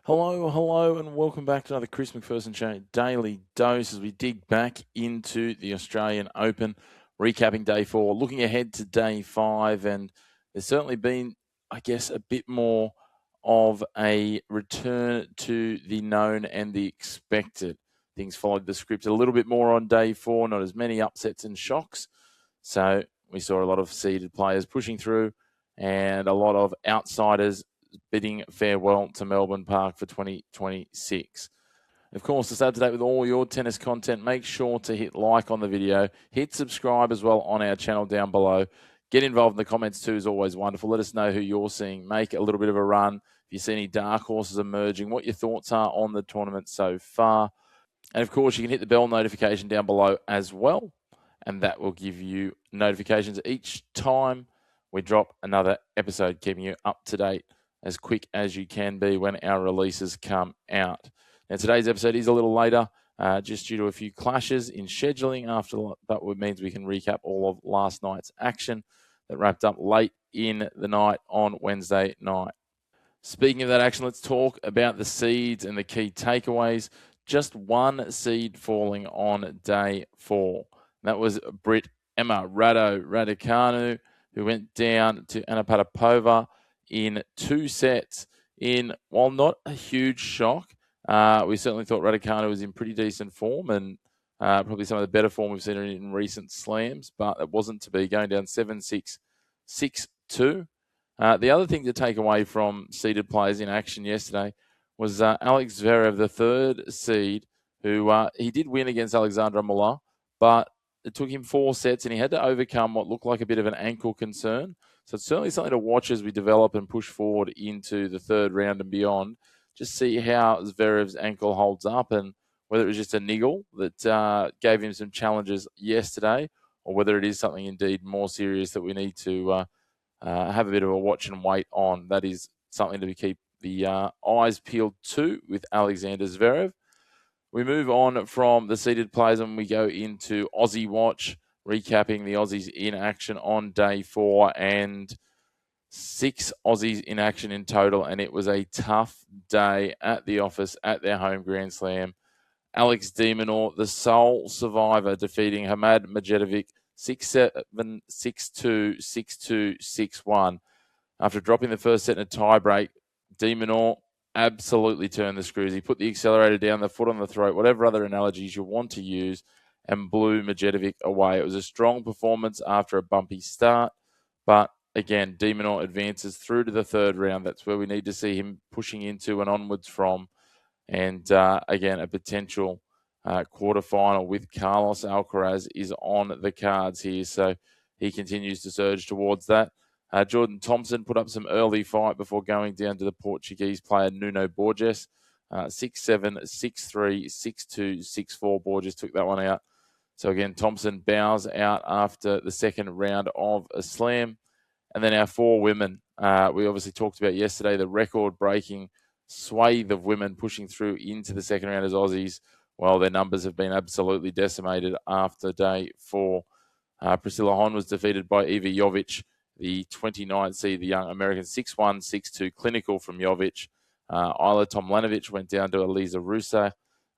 Hello, and welcome back to another Chris McPherson Show Daily Dose as we dig back into the Australian Open, recapping day 4, looking ahead to day 5, and there's certainly been, I guess, a bit more of a return to the known and the expected. Things followed the script a little bit more on day 4, not as many upsets and shocks. So we saw a lot of seeded players pushing through and a lot of outsiders bidding farewell to Melbourne Park for 2026. Of course, to stay up to date with all your tennis content, make sure to hit like on the video, hit subscribe as well on our channel down below. Get involved in the comments too is always wonderful. Let us know who you're seeing make a little bit of a run. If you see any dark horses emerging, what your thoughts are on the tournament so far. And of course, you can hit the bell notification down below as well, and that will give you notifications each time we drop another episode, keeping you up to date as quick as you can be when our releases come out. Now, today's episode is a little later, just due to a few clashes in scheduling. That means we can recap all of last night's action that wrapped up late in the night on Wednesday night. Speaking of that action, let's talk about the seeds and the key takeaways. Just one seed falling on day 4. That was Emma Raducanu, who went down to Anna Potapova in 2 sets while not a huge shock, we certainly thought Raducanu was in pretty decent form and probably some of the better form we've seen in recent slams, but it wasn't to be, going down 7-6, 6-2. The other thing to take away from seeded players in action yesterday was Alex Zverev, the 3rd seed, who he did win against Alexandre Mola, but it took him 4 sets and he had to overcome what looked like a bit of an ankle concern. So it's certainly something to watch as we develop and push forward into the 3rd round and beyond. Just see how Zverev's ankle holds up and whether it was just a niggle that gave him some challenges yesterday or whether it is something indeed more serious that we need to have a bit of a watch and wait on. That is something to keep the eyes peeled to with Alexander Zverev. We move on from the seeded players and we go into Aussie Watch, recapping the Aussies in action on day 4 and 6 Aussies in action in total. And it was a tough day at the office at their home Grand Slam. Alex de Minaur, the sole survivor, defeating Hamad Medjedovic 6-7, 6-2, 6-2, 6-1. After dropping the first set in a tiebreak, de Minaur absolutely turned the screws. He put the accelerator down, the foot on the throat, whatever other analogies you want to use, and blew Medjedovic away. It was a strong performance after a bumpy start, but again, de Minaur advances through to the 3rd round. That's where we need to see him pushing into and onwards from. And again, a potential quarterfinal with Carlos Alcaraz is on the cards here. So he continues to surge towards that. Jordan Thompson put up some early fight before going down to the Portuguese player Nuno Borges. 6-7, 6-3, 6-2, 6-4. Borges took that one out. So again, Thompson bows out after the 2nd round of a slam. And then our 4 women, we obviously talked about yesterday, the record-breaking swathe of women pushing through into the 2nd round as Aussies. Well, their numbers have been absolutely decimated after day 4. Priscilla Hon was defeated by Eva Jovic, the 29th seed, the young American, 6-1, 6-2, clinical from Jovic. Isla Tomljanovic went down to Elisa Rusa,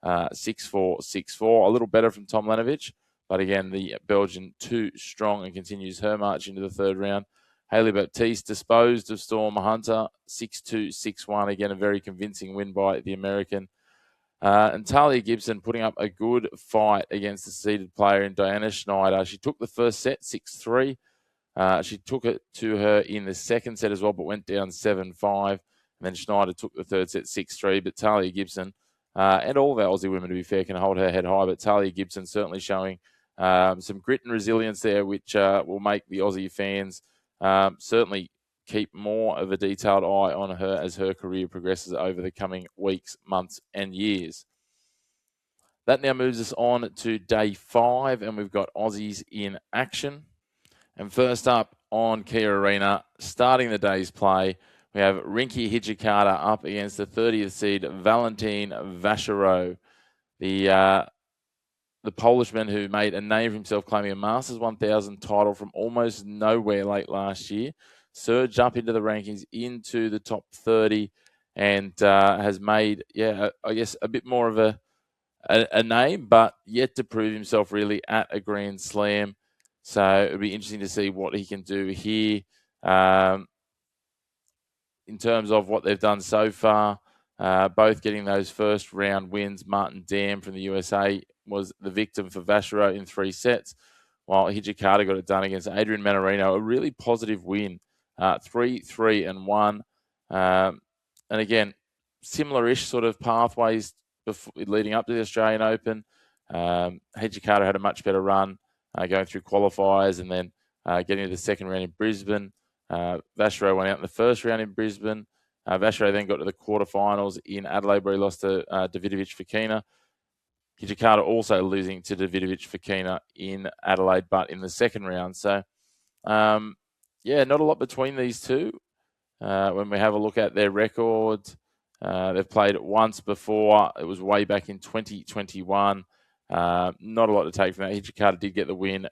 6-4, 6-4. A little better from Tomljanovic, but again, the Belgian too strong and continues her march into the 3rd round. Hailey Baptiste disposed of Storm Hunter, 6-2, 6-1. Again, a very convincing win by the American. And Talia Gibson putting up a good fight against the seeded player in Diana Schneider. She took the first set, 6-3. She took it to her in the 2nd set as well, but went down 7-5. And then Schneider took the 3rd set, 6-3. But Talia Gibson, and all of our Aussie women, to be fair, can hold her head high. But Talia Gibson certainly showing some grit and resilience there, which will make the Aussie fans certainly keep more of a detailed eye on her as her career progresses over the coming weeks, months, and years. That now moves us on to day 5, and we've got Aussies in action. And first up on Kia Arena, starting the day's play, we have Rinky Hijikata up against the 30th seed Valentin Vachereau, the Polishman who made a name for himself, claiming a Masters 1000 title from almost nowhere late last year, surged up into the rankings into the top 30, and has made, I guess, a bit more of a name, but yet to prove himself really at a Grand Slam. So it'll be interesting to see what he can do here. In terms of what they've done so far, both getting those first round wins. Martin Dam from the USA was the victim for Vachereau in 3 sets, while Hijikata got it done against Adrian Mannarino. A really positive win, 3-3-1. And again, similar-ish sort of pathways leading up to the Australian Open. Hijikata had a much better run going through qualifiers and then getting to the second round in Brisbane. Vachereau went out in the first round in Brisbane. Vachereau then got to the quarterfinals in Adelaide, where he lost to Davidovich Fokina. Hijikata also losing to Davidovich Fokina in Adelaide, but in the second round. So, not a lot between these two. When we have a look at their record, they've played once before. It was way back in 2021. Not a lot to take from that. Hijikata did get the win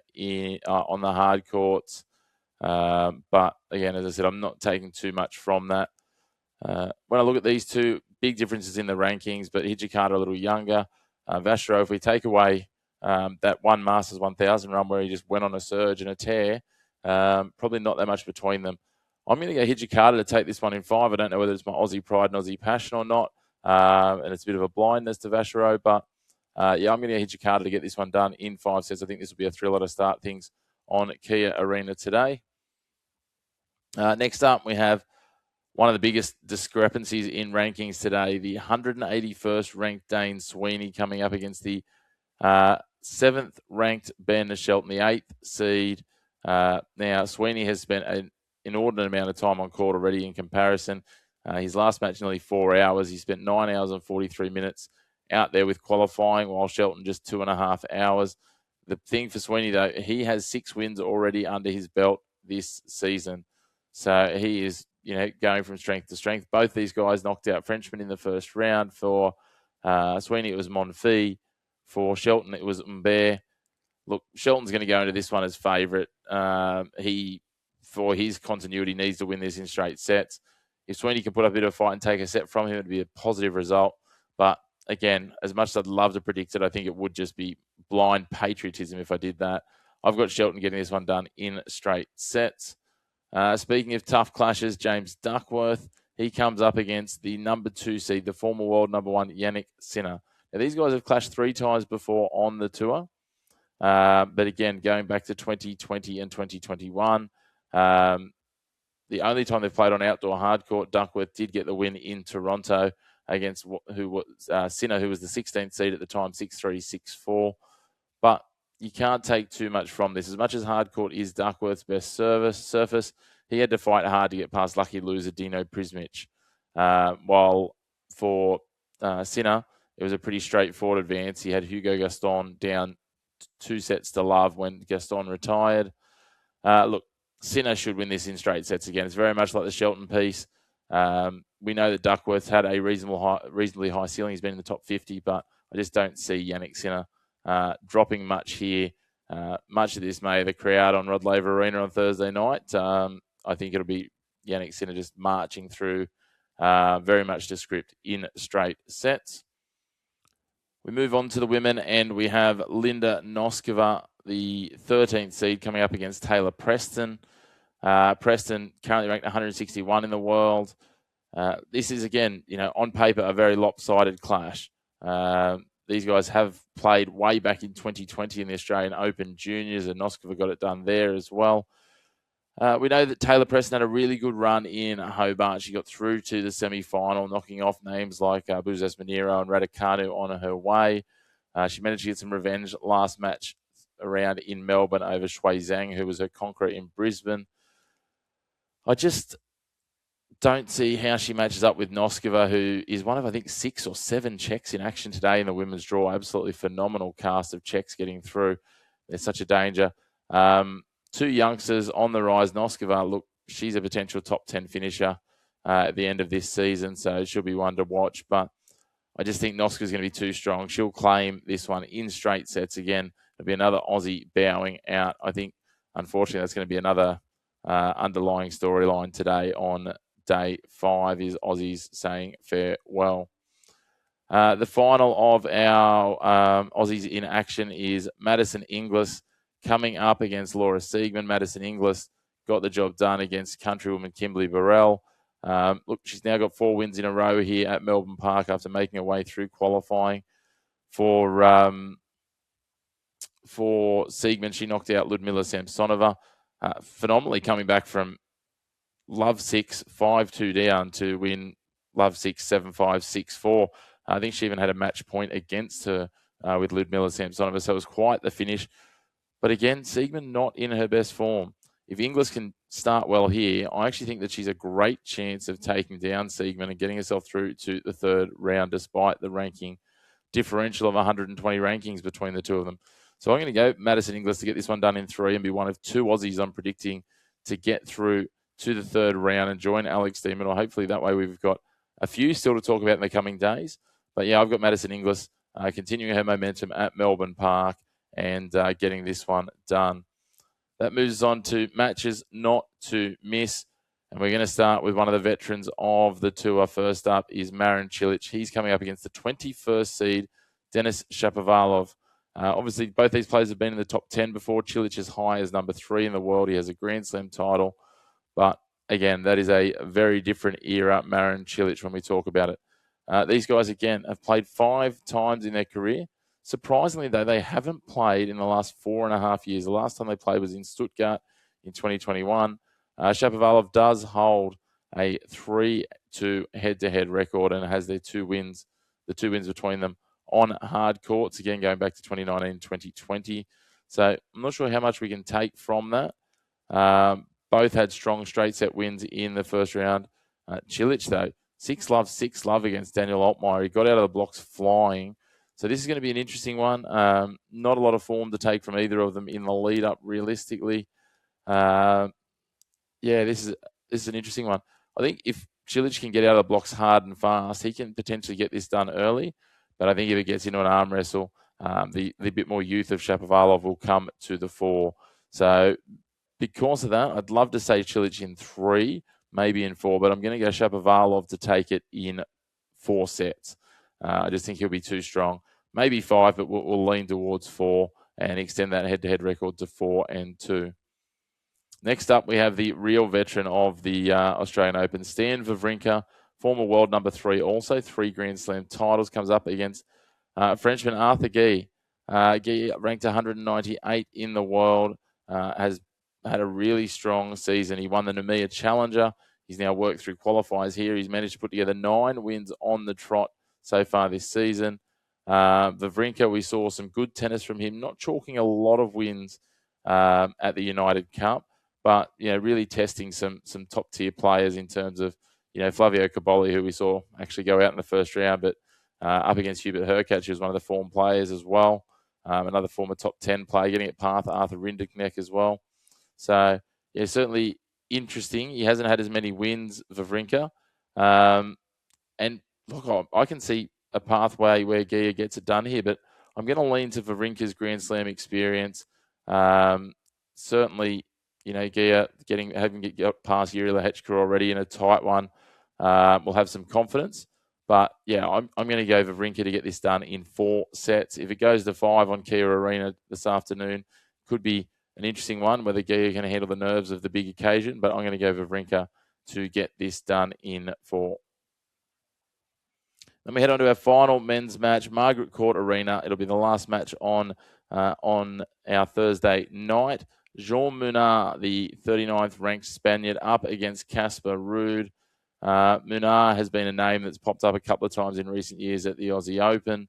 on the hard courts. But again, as I said, I'm not taking too much from that. When I look at these two, big differences in the rankings, but Hijikata a little younger. Vachereau, if we take away that one Masters 1000 run where he just went on a surge and a tear, probably not that much between them. I'm going to go Hijikata to take this one in 5. I don't know whether it's my Aussie pride and Aussie passion or not, and it's a bit of a blindness to Vachereau, but I'm going to go Hijikata to get this one done in 5 sets. I think this will be a thriller to start things on Kia Arena today. Next up, we have one of the biggest discrepancies in rankings today. The 181st ranked Dane Sweeney coming up against the 7th ranked Ben Shelton, the 8th seed. Now, Sweeney has spent an inordinate amount of time on court already in comparison. His last match, nearly 4 hours. He spent 9 hours and 43 minutes out there with qualifying, while Shelton just 2.5 hours. The thing for Sweeney, though, he has 6 wins already under his belt this season. So he is, going from strength to strength. Both these guys knocked out Frenchmen in the first round. For Sweeney, it was Monfils. For Shelton, it was Humbert. Look, Shelton's going to go into this one as favourite. He, for his continuity, needs to win this in straight sets. If Sweeney can put up a bit of a fight and take a set from him, it'd be a positive result. But again, as much as I'd love to predict it, I think it would just be blind patriotism if I did that. I've got Shelton getting this one done in straight sets. Speaking of tough clashes, James Duckworth, he comes up against the number 2 seed, the former world number 1, Yannick Sinner. Now, these guys have clashed 3 times before on the tour. But again, going back to 2020 and 2021, the only time they've played on outdoor hardcourt, Duckworth did get the win in Toronto against Sinner, who was the 16th seed at the time, 6-3, 6-4. But you can't take too much from this. As much as hardcourt is Duckworth's best surface, he had to fight hard to get past lucky loser Dino Prismic. While for Sinner, it was a pretty straightforward advance. He had Hugo Gaston down 2 sets to love when Gaston retired. Look, Sinner should win this in straight sets again. It's very much like the Shelton piece. We know that Duckworth had a reasonably high ceiling. He's been in the top 50, but I just don't see Yannick Sinner dropping much here. Much of this may the crowd on Rod Laver Arena on Thursday night. I think it'll be Yannick Sinner just marching through very much to script in straight sets. We move on to the women, and we have Linda Noskova, the 13th seed, coming up against Taylor Preston. Preston currently ranked 161 in the world. This is, again, on paper, a very lopsided clash. These guys have played way back in 2020 in the Australian Open Juniors, and Noskova got it done there as well. We know that Taylor Preston had a really good run in Hobart. She got through to the semi-final, knocking off names like Buzas Moniro and Raducanu on her way. She managed to get some revenge last match around in Melbourne over Shui Zhang, who was her conqueror in Brisbane. I just don't see how she matches up with Noskova, who is one of, I think, 6 or 7 Czechs in action today in the women's draw. Absolutely phenomenal cast of Czechs getting through. They're such a danger. 2 youngsters on the rise. Noskova, look, she's a potential top 10 finisher at the end of this season, so she'll be one to watch. But I just think Noskova's going to be too strong. She'll claim this one in straight sets again. It'll be another Aussie bowing out. I think, unfortunately, that's going to be another underlying storyline today on day 5 is Aussies saying farewell. The final of our Aussies in action is Madison Inglis coming up against Laura Siegman. Madison Inglis got the job done against countrywoman Kimberly Burrell. Look, she's now got 4 wins in a row here at Melbourne Park after making her way through qualifying. For Siegman, she knocked out Ludmila Samsonova, phenomenally coming back from Love 6, 5-2 down to win Love 6, 7-5, 6-4. I think she even had a match point against her with Ludmila Samsonova, so it was quite the finish. But again, Siegman not in her best form. If Inglis can start well here, I actually think that she's a great chance of taking down Siegman and getting herself through to the 3rd round, despite the ranking differential of 120 rankings between the two of them. So I'm going to go Madison Inglis to get this one done in 3 and be one of 2 Aussies I'm predicting to get through to the 3rd round and join Alex Demon. Or hopefully that way we've got a few still to talk about in the coming days. But yeah, I've got Madison Inglis continuing her momentum at Melbourne Park and getting this one done. That moves on to matches not to miss. And we're going to start with one of the veterans of the tour. First up is Marin Cilic. He's coming up against the 21st seed, Denis Shapovalov. Obviously, both these players have been in the top 10 before. Cilic is high as number 3 in the world. He has a Grand Slam title. But again, that is a very different era, Marin Cilic, when we talk about it. These guys, again, have played 5 times in their career. Surprisingly, though, they haven't played in the last 4.5 years. The last time they played was in Stuttgart in 2021. Shapovalov does hold a 3-2 head-to-head record and has their 2 wins, the 2 wins between them on hard courts, again, going back to 2019, 2020. So I'm not sure how much we can take from that. Both had strong straight set wins in the first round. Cilic, though, 6-love against Daniel Altmaier. He got out of the blocks flying. So this is going to be an interesting one. Not a lot of form to take from either of them in the lead up, realistically. This is an interesting one. I think if Cilic can get out of the blocks hard and fast, he can potentially get this done early. But I think if it gets into an arm wrestle, the bit more youth of Shapovalov will come to the fore. So because of that, I'd love to say Cilic in 3, maybe in 4, but I'm going to go Shapovalov to take it in 4 sets. I just think he'll be too strong. Maybe 5, but we'll lean towards 4 and extend that head-to-head record to 4-2. Next up, we have the real veteran of the Australian Open, Stan Wawrinka, former world number 3, also 3 Grand Slam titles, comes up against Frenchman Arthur Guy. Guy ranked 198 in the world, has had a really strong season. He won the Nemea Challenger. He's now worked through qualifiers here. He's managed to put together 9 wins on the trot so far this season. Wawrinka, we saw some good tennis from him, not chalking a lot of wins at the United Cup, but really testing some top tier players in terms of Flavio Cobolli, who we saw actually go out in the first round, but up against Hubert Hurkacz, who's one of the form players as well. Another former top 10 player, getting at Path, Arthur Rinderknecht as well. So certainly interesting. He hasn't had as many wins, Wawrinka, and look, I can see a pathway where Gia gets it done here, but I'm going to lean to Wawrinka's Grand Slam experience. Certainly, Gia having get past Yuri Lehechka already in a tight one, will have some confidence. But yeah, I'm going to go Wawrinka to get this done in 4 sets. If it goes to 5 on Kia Arena this afternoon, could be an interesting one whether Gia can handle the nerves of the big occasion. But I'm going to go Wawrinka to get this done in 4. Then we head on to our final men's match, Margaret Court Arena. It'll be the last match on our Thursday night. Jean Munar, the 39th ranked Spaniard, up against Casper Ruud. Munar has been a name that's popped up a couple of times in recent years at the Aussie Open.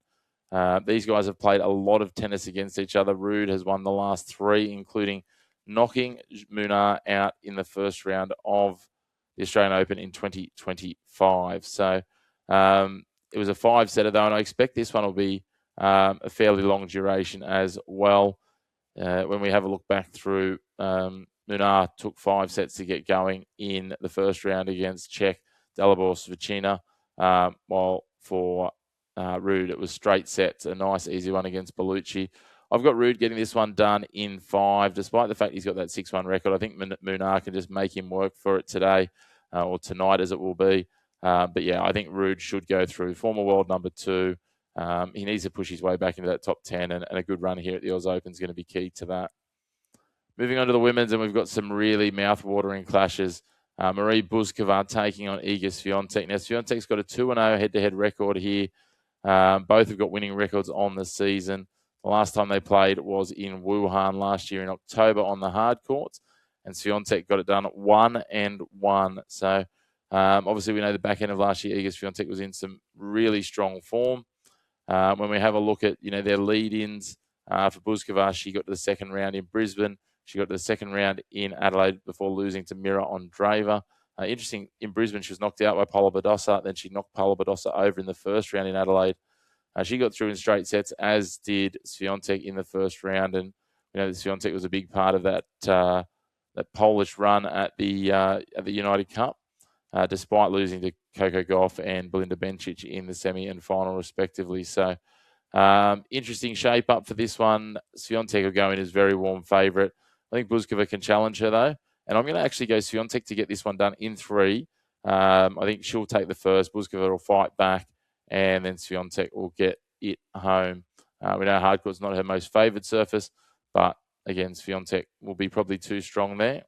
These guys have played a lot of tennis against each other. Ruud has won the last 3, including knocking Munar out in the first round of the Australian Open in 2025. So it was a 5-setter, though, and I expect this one will be a fairly long duration as well. When we have a look back through, Munar took 5 sets to get going in the first round against Czech Dalibor Svechina, while for Ruud it was straight sets, a nice easy one against Bellucci. I've got Ruud getting this one done in 5, despite the fact he's got that 6-1 record. I think Munar can just make him work for it today. or tonight as it will be. But yeah, I think Rude should go through. Former world number 2. He needs to push his way back into that top 10, and a good run here at the Oz Open is going to be key to that. Moving on to the women's, and we've got some really mouth-watering clashes. Marie Buzkova taking on Iga Swiatek. Now, Swiatek's got a 2-0 head-to-head record here. Both have got winning records on the season. The last time they played was in Wuhan last year in October on the hard courts, and Swiatek got it done 1-1. So, obviously, we know the back end of last year, Iga Swiatek was in some really strong form. When we have a look at their lead-ins for Buzkova, she got to the second round in Brisbane. She got to the second round in Adelaide before losing to Mira Andreeva. Interesting, in Brisbane, she was knocked out by Paula Badosa. Then she knocked Paula Badosa over in the first round in Adelaide. She got through in straight sets, as did Swiatek in the first round. And Swiatek was a big part of that Polish run at the United Cup, despite losing to Coco Gauff and Belinda Bencic in the semi and final, respectively. So, interesting shape up for this one. Swiatek will go in as very warm favourite. I think Buzkova can challenge her, though. And I'm going to actually go Swiatek to get this one done in 3. I think she'll take the first. Buzkova will fight back, and then Swiatek will get it home. We know hard court's not her most favoured surface, but again, Swiatek will be probably too strong there.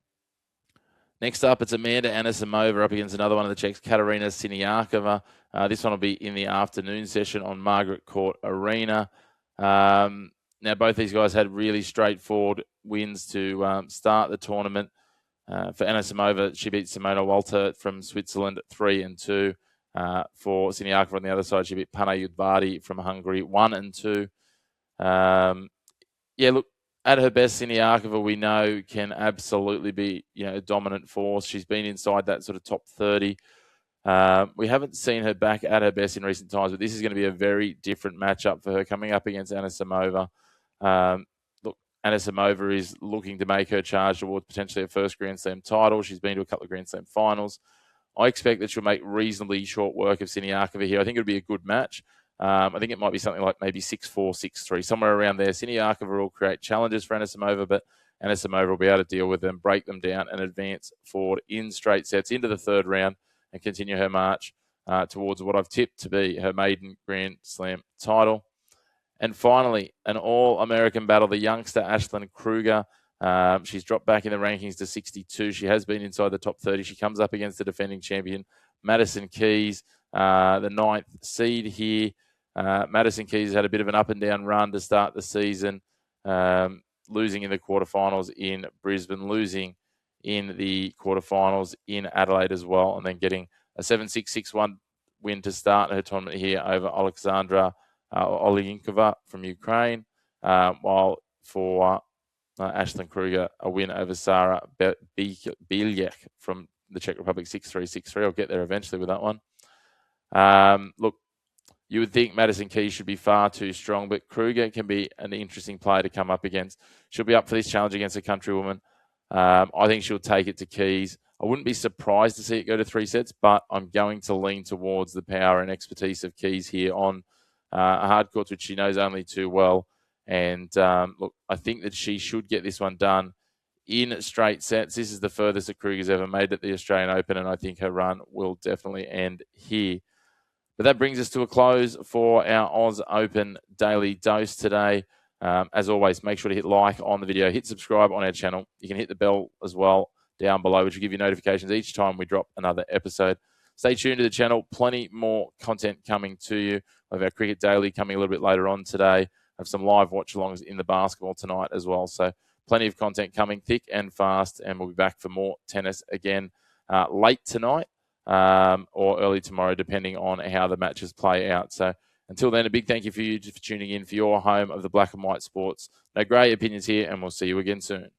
Next up, it's Amanda Anisimova up against another one of the Czechs, Katerina Siniakova. This one will be in the afternoon session on Margaret Court Arena. Now, both these guys had really straightforward wins to start the tournament. For Anisimova, she beat Simona Walter from Switzerland 3-2. For Siniakova on the other side, she beat Panna Udvardi from Hungary 1-2. Look, at her best, Siniakova, we know, can absolutely be a dominant force. She's been inside that sort of top 30. We haven't seen her back at her best in recent times, but this is going to be a very different matchup for her coming up against Anisimova. Look, Anisimova is looking to make her charge towards potentially a first Grand Slam title. She's been to a couple of Grand Slam finals. I expect that she'll make reasonably short work of Siniakova here. I think it'll be a good match. I think it might be something like maybe 6-4, 6-3, somewhere around there. Siniakova will create challenges for Anisimova, but Anisimova will be able to deal with them, break them down, and advance forward in straight sets into the third round and continue her march towards what I've tipped to be her maiden Grand Slam title. And finally, an all-American battle, the youngster Ashlyn Kruger. She's dropped back in the rankings to 62. She has been inside the top 30. She comes up against the defending champion, Madison Keys, the 9th seed here. Madison Keys had a bit of an up-and-down run to start the season, losing in the quarterfinals in Brisbane, losing in the quarterfinals in Adelaide as well, and then getting a 7-6, 6-1 win to start her tournament here over Alexandra Olyinkova from Ukraine, while for Ashlyn Kruger, a win over Sarah Bielek from the Czech Republic, 6-3, 6-3. I'll get there eventually with that one. Look, you would think Madison Keys should be far too strong, but Kruger can be an interesting player to come up against. She'll be up for this challenge against a countrywoman. I think she'll take it to Keys. I wouldn't be surprised to see it go to 3 sets, but I'm going to lean towards the power and expertise of Keys here on a hard court, which she knows only too well. And look, I think that she should get this one done in straight sets. This is the furthest that Kruger's ever made at the Australian Open, and I think her run will definitely end here. But that brings us to a close for our Oz Open Daily Dose today. As always, make sure to hit like on the video, hit subscribe on our channel. You can hit the bell as well down below, which will give you notifications each time we drop another episode. Stay tuned to the channel. Plenty more content coming to you. We have our Cricket Daily coming a little bit later on today. I have some live watch-alongs in the basketball tonight as well. So plenty of content coming thick and fast, and we'll be back for more tennis again late tonight or early tomorrow, depending on how the matches play out. So until then, a big thank you for you for tuning in for your home of the black and white sports. No grey opinions here, and we'll see you again soon.